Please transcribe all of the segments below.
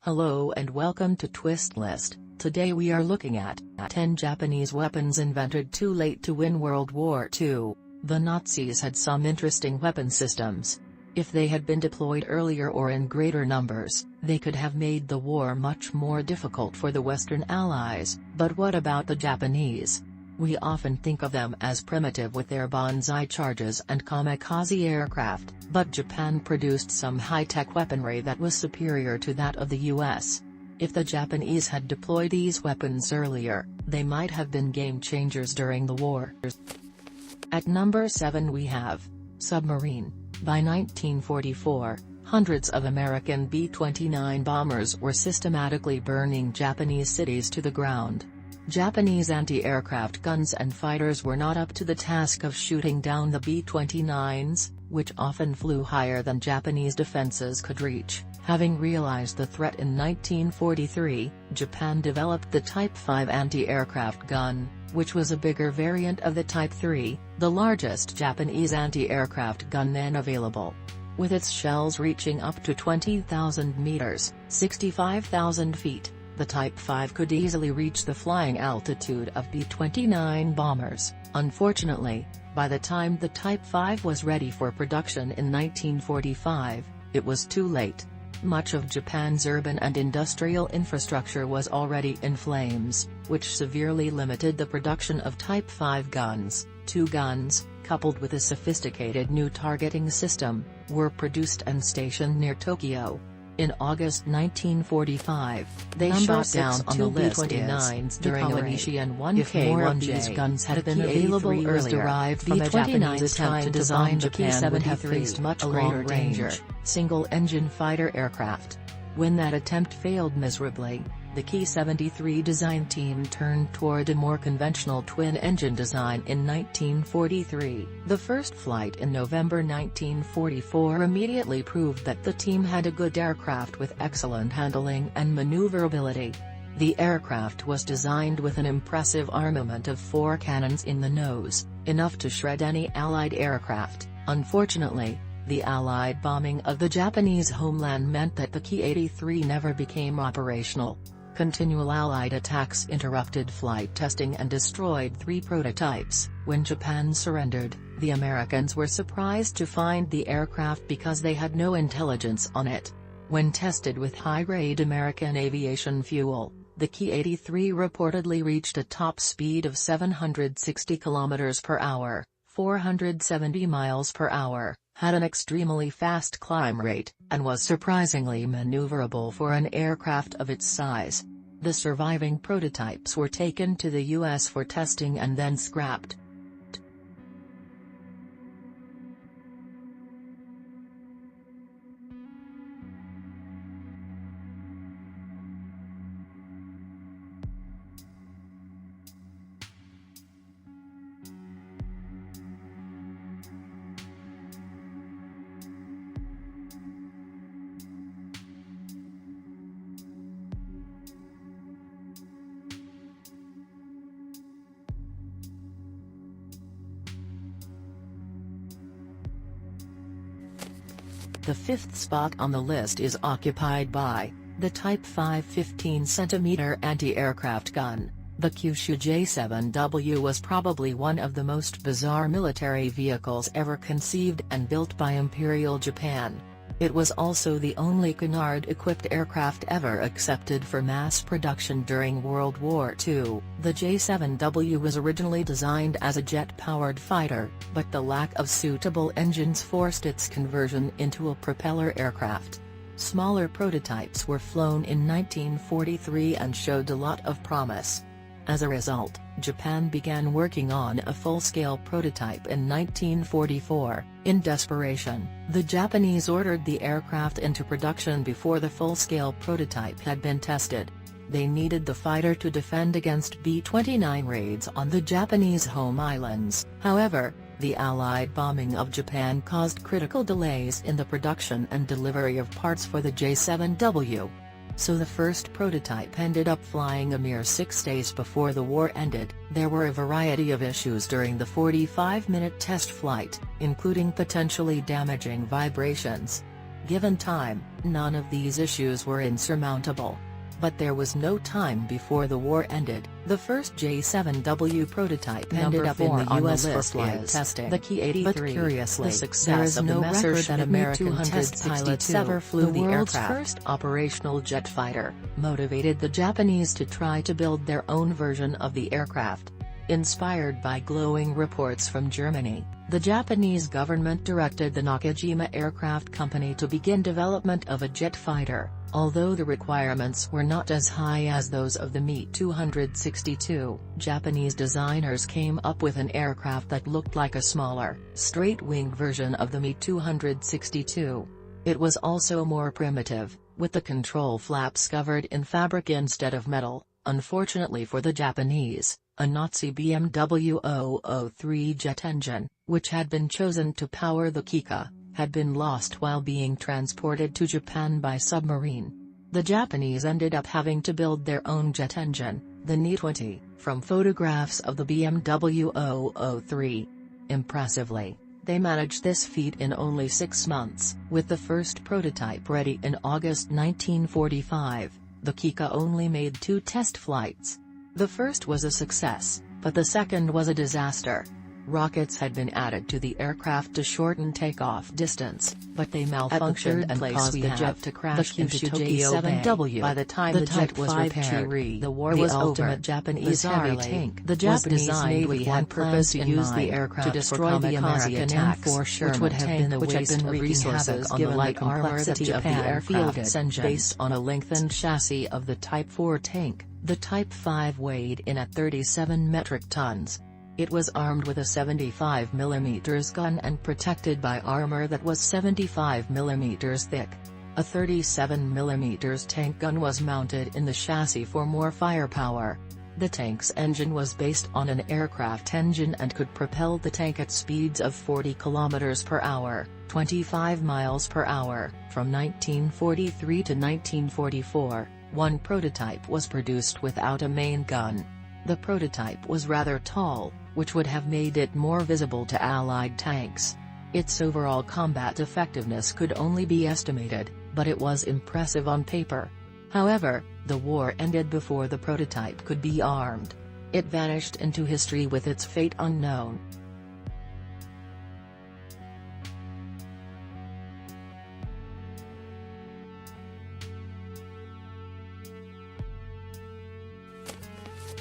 Hello and welcome to Twist List. Today we are looking at 10 Japanese weapons invented too late to win World War II. The Nazis had some interesting weapon systems. If they had been deployed earlier or in greater numbers, they could have made the war much more difficult for the Western Allies. But what about the Japanese? We often think of them as primitive with their banzai charges and kamikaze aircraft, but Japan produced some high-tech weaponry that was superior to that of the US. If the Japanese had deployed these weapons earlier, they might have been game-changers during the war. At number 7 we have submarine. By 1944, hundreds of American B-29 bombers were systematically burning Japanese cities to the ground. Japanese anti-aircraft guns and fighters were not up to the task of shooting down the B-29s, which often flew higher than Japanese defenses could reach. Having realized the threat in 1943, Japan developed the Type 5 anti-aircraft gun, which was a bigger variant of the Type 3, the largest Japanese anti-aircraft gun then available. With its shells reaching up to 20,000 meters, 65,000 feet, the Type 5 could easily reach the flying altitude of B-29 bombers. Unfortunately, by the time the Type 5 was ready for production in 1945, it was too late. Much of Japan's urban and industrial infrastructure was already in flames, which severely limited the production of Type 5 guns. Two guns, coupled with a sophisticated new targeting system, were produced and stationed near Tokyo. In August 1945, they shot down on the list B-29s during a raid. If more of these guns had been available earlier, from a Japanese attempt to design Japan would have faced much greater danger. Single-engine fighter aircraft. When that attempt failed miserably, the Ki-73 design team turned toward a more conventional twin-engine design in 1943. The first flight in November 1944 immediately proved that the team had a good aircraft with excellent handling and maneuverability. The aircraft was designed with an impressive armament of 4 cannons in the nose, enough to shred any Allied aircraft. Unfortunately, the Allied bombing of the Japanese homeland meant that the Ki-83 never became operational. Continual Allied attacks interrupted flight testing and destroyed 3 prototypes. When Japan surrendered, the Americans were surprised to find the aircraft because they had no intelligence on it. When tested with high-grade American aviation fuel, the Ki-83 reportedly reached a top speed of 760 km per hour, 470 miles per hour, had an extremely fast climb rate, and was surprisingly maneuverable for an aircraft of its size. The surviving prototypes were taken to the US for testing and then scrapped. The 5th spot on the list is occupied by the Type 5 15-cm anti-aircraft gun. The Kyushu J-7W was probably one of the most bizarre military vehicles ever conceived and built by Imperial Japan. It was also the only canard-equipped aircraft ever accepted for mass production during World War II. The J-7W was originally designed as a jet-powered fighter, but the lack of suitable engines forced its conversion into a propeller aircraft. Smaller prototypes were flown in 1943 and showed a lot of promise. As a result, Japan began working on a full-scale prototype in 1944. In desperation, the Japanese ordered the aircraft into production before the full-scale prototype had been tested. They needed the fighter to defend against B-29 raids on the Japanese home islands. However, the Allied bombing of Japan caused critical delays in the production and delivery of parts for the J-7W. So the first prototype ended up flying a mere 6 days before the war ended. There were a variety of issues during the 45-minute test flight, including potentially damaging vibrations. Given time, none of these issues were insurmountable. But there was no time before the war ended. The first J-7W prototype ended up in the U.S. for flight testing, the Ki-83. But curiously, the success of the Messerschmitt American test pilots ever flew the world's first operational jet fighter, motivated the Japanese to try to build their own version of the aircraft. Inspired by glowing reports from Germany, the Japanese government directed the Nakajima Aircraft Company to begin development of a jet fighter, although the requirements were not as high as those of the Me-262. Japanese designers came up with an aircraft that looked like a smaller, straight-wing version of the Me-262. It was also more primitive, with the control flaps covered in fabric instead of metal. Unfortunately for the Japanese, a Nazi BMW 003 jet engine, which had been chosen to power the Kika, had been lost while being transported to Japan by submarine. The Japanese ended up having to build their own jet engine, the Ni-20, from photographs of the BMW 003. Impressively, they managed this feat in only 6 months. With the first prototype ready in August 1945, the Kika only made 2 test flights. The first was a success, but the second was a disaster. Rockets had been added to the aircraft to shorten takeoff distance, but they malfunctioned and caused the jet to crash into Tokyo Bay. By the time the jet was repaired, the war was over. Japanese heavy tank. The Japanese Navy had purpose to use the aircraft to destroy the American attacks, which would have been the waste of resources given the complexity of the aircraft's engine. Based on a lengthened chassis of the Type 4 tank, the Type 5 weighed in at 37 metric tons. It was armed with a 75 mm gun and protected by armor that was 75 mm thick. A 37 mm tank gun was mounted in the chassis for more firepower. The tank's engine was based on an aircraft engine and could propel the tank at speeds of 40 km per hour, 25 miles per hour. From 1943 to 1944, one prototype was produced without a main gun. The prototype was rather tall, which would have made it more visible to Allied tanks. Its overall combat effectiveness could only be estimated, but it was impressive on paper. However, the war ended before the prototype could be armed. It vanished into history with its fate unknown.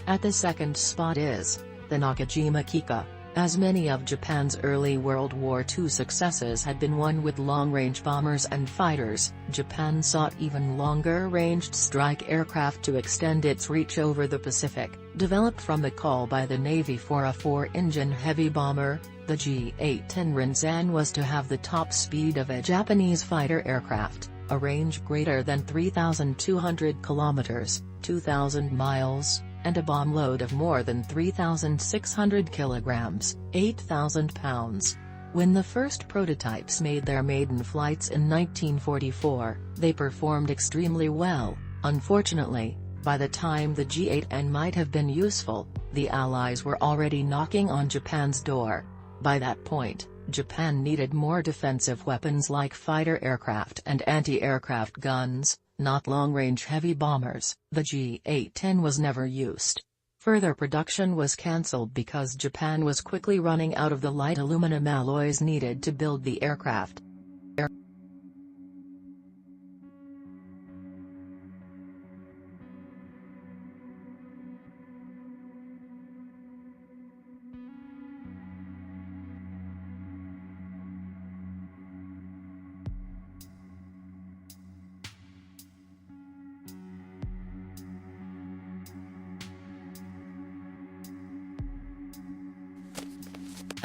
At the second spot is the Nakajima Kika. As many of Japan's early World War II successes had been won with long-range bombers and fighters, Japan sought even longer-ranged strike aircraft to extend its reach over the Pacific. Developed from the call by the Navy for a 4-engine heavy bomber, the G-810 Rinzan was to have the top speed of a Japanese fighter aircraft, a range greater than 3,200 kilometers, 2,000 miles, and a bomb load of more than 3,600 kilograms, 8,000 pounds. When the first prototypes made their maiden flights in 1944, they performed extremely well. Unfortunately, by the time the G8N might have been useful, the Allies were already knocking on Japan's door. By that point, Japan needed more defensive weapons like fighter aircraft and anti-aircraft guns, not long-range heavy bombers. The G810 was never used. Further production was cancelled because Japan was quickly running out of the light aluminum alloys needed to build the aircraft.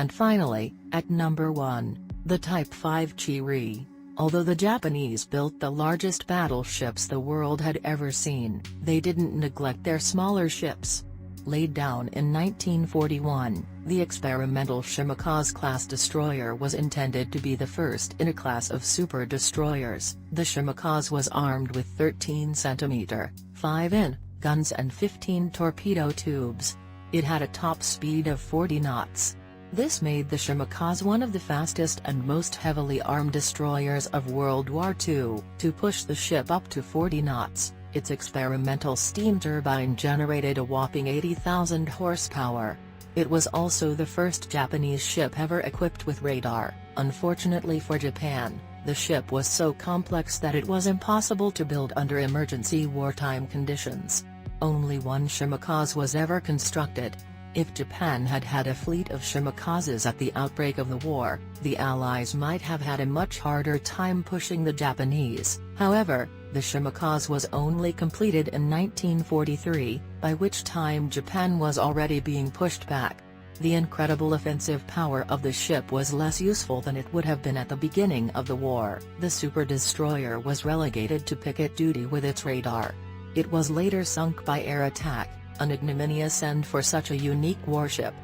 And finally, at number 1, the Type 5 Chiri. Although the Japanese built the largest battleships the world had ever seen, they didn't neglect their smaller ships. Laid down in 1941, the experimental Shimakaze-class destroyer was intended to be the first in a class of super destroyers. The Shimakaze was armed with 13 cm, 5-in, guns and 15 torpedo tubes. It had a top speed of 40 knots. This made the kamikaze one of the fastest and most heavily armed destroyers of World War II. To push the ship up to 40 knots, its experimental steam turbine generated a whopping 80,000 horsepower. It was also the first Japanese ship ever equipped with radar. Unfortunately for Japan, the ship was so complex that it was impossible to build under emergency wartime conditions. Only one kamikaze was ever constructed. If Japan had had a fleet of kamikazes at the outbreak of the war, the Allies might have had a much harder time pushing the Japanese. However, the kamikaze was only completed in 1943, by which time Japan was already being pushed back. The incredible offensive power of the ship was less useful than it would have been at the beginning of the war. The super destroyer was relegated to picket duty with its radar. It was later sunk by air attack, an ignominious end for such a unique warship.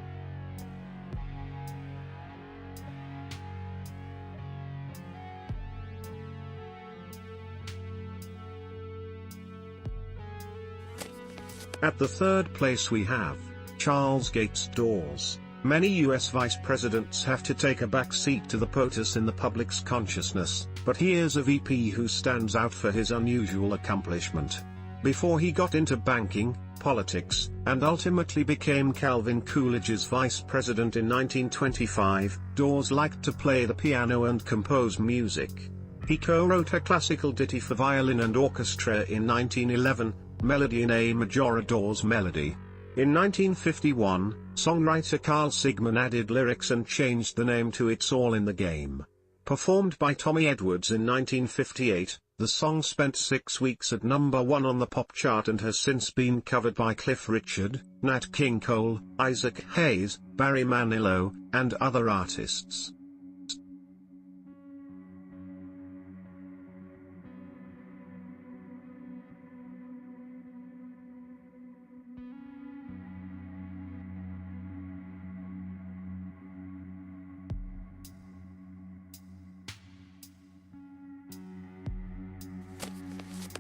At the third place we have Charles Gates Doors. Many US vice presidents have to take a back seat to the POTUS in the public's consciousness, but here's a VP who stands out for his unusual accomplishment. Before he got into banking, politics, and ultimately became Calvin Coolidge's vice president in 1925, Doors liked to play the piano and compose music. He co-wrote a classical ditty for violin and orchestra in 1911, Melody in A Major, a Doors melody. In 1951, songwriter Carl Sigman added lyrics and changed the name to It's All in the Game. Performed by Tommy Edwards in 1958, the song spent 6 weeks at #1 on the pop chart and has since been covered by Cliff Richard, Nat King Cole, Isaac Hayes, Barry Manilow, and other artists.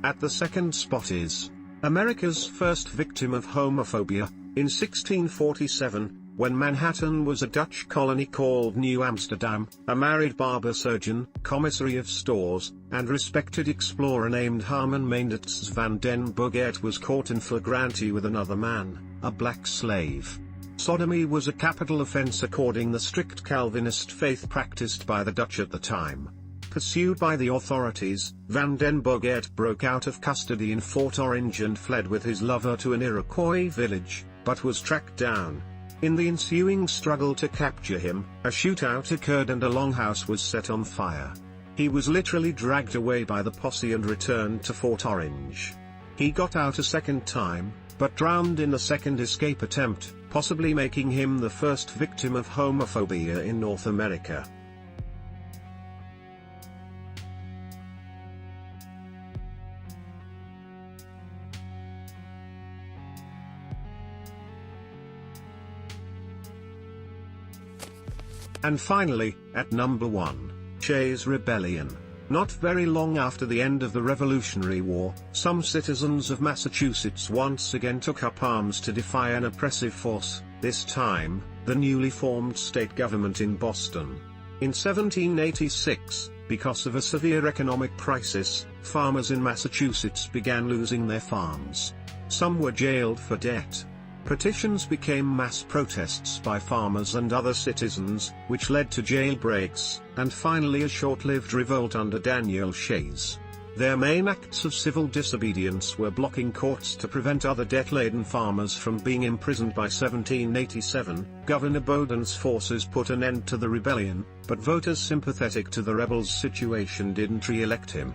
At the second spot is America's first victim of homophobia. In 1647, when Manhattan was a Dutch colony called New Amsterdam, a married barber surgeon, commissary of stores, and respected explorer named Harman Maindits van den Bogaert was caught in flagrante with another man, a black slave. Sodomy was a capital offense according the strict Calvinist faith practiced by the Dutch at the time. Pursued by the authorities, Van den Bogaert broke out of custody in Fort Orange and fled with his lover to an Iroquois village, but was tracked down. In the ensuing struggle to capture him, a shootout occurred and a longhouse was set on fire. He was literally dragged away by the posse and returned to Fort Orange. He got out a second time, but drowned in the second escape attempt, possibly making him the first victim of homophobia in North America. And finally, at #1, Shays' Rebellion. Not very long after the end of the Revolutionary War, some citizens of Massachusetts once again took up arms to defy an oppressive force, this time, the newly formed state government in Boston. In 1786, because of a severe economic crisis, farmers in Massachusetts began losing their farms. Some were jailed for debt. Petitions became mass protests by farmers and other citizens, which led to jailbreaks, and finally a short-lived revolt under Daniel Shays. Their main acts of civil disobedience were blocking courts to prevent other debt-laden farmers from being imprisoned. By 1787, Governor Bowdoin's forces put an end to the rebellion, but voters sympathetic to the rebels' situation didn't re-elect him.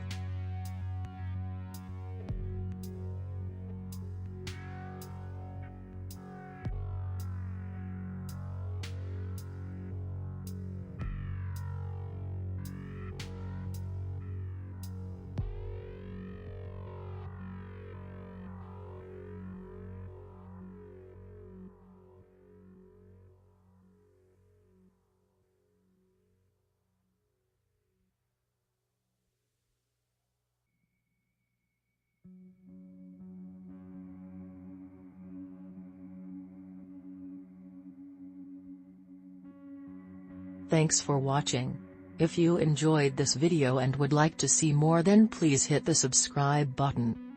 Thanks for watching. If you enjoyed this video and would like to see more, then please hit the subscribe button.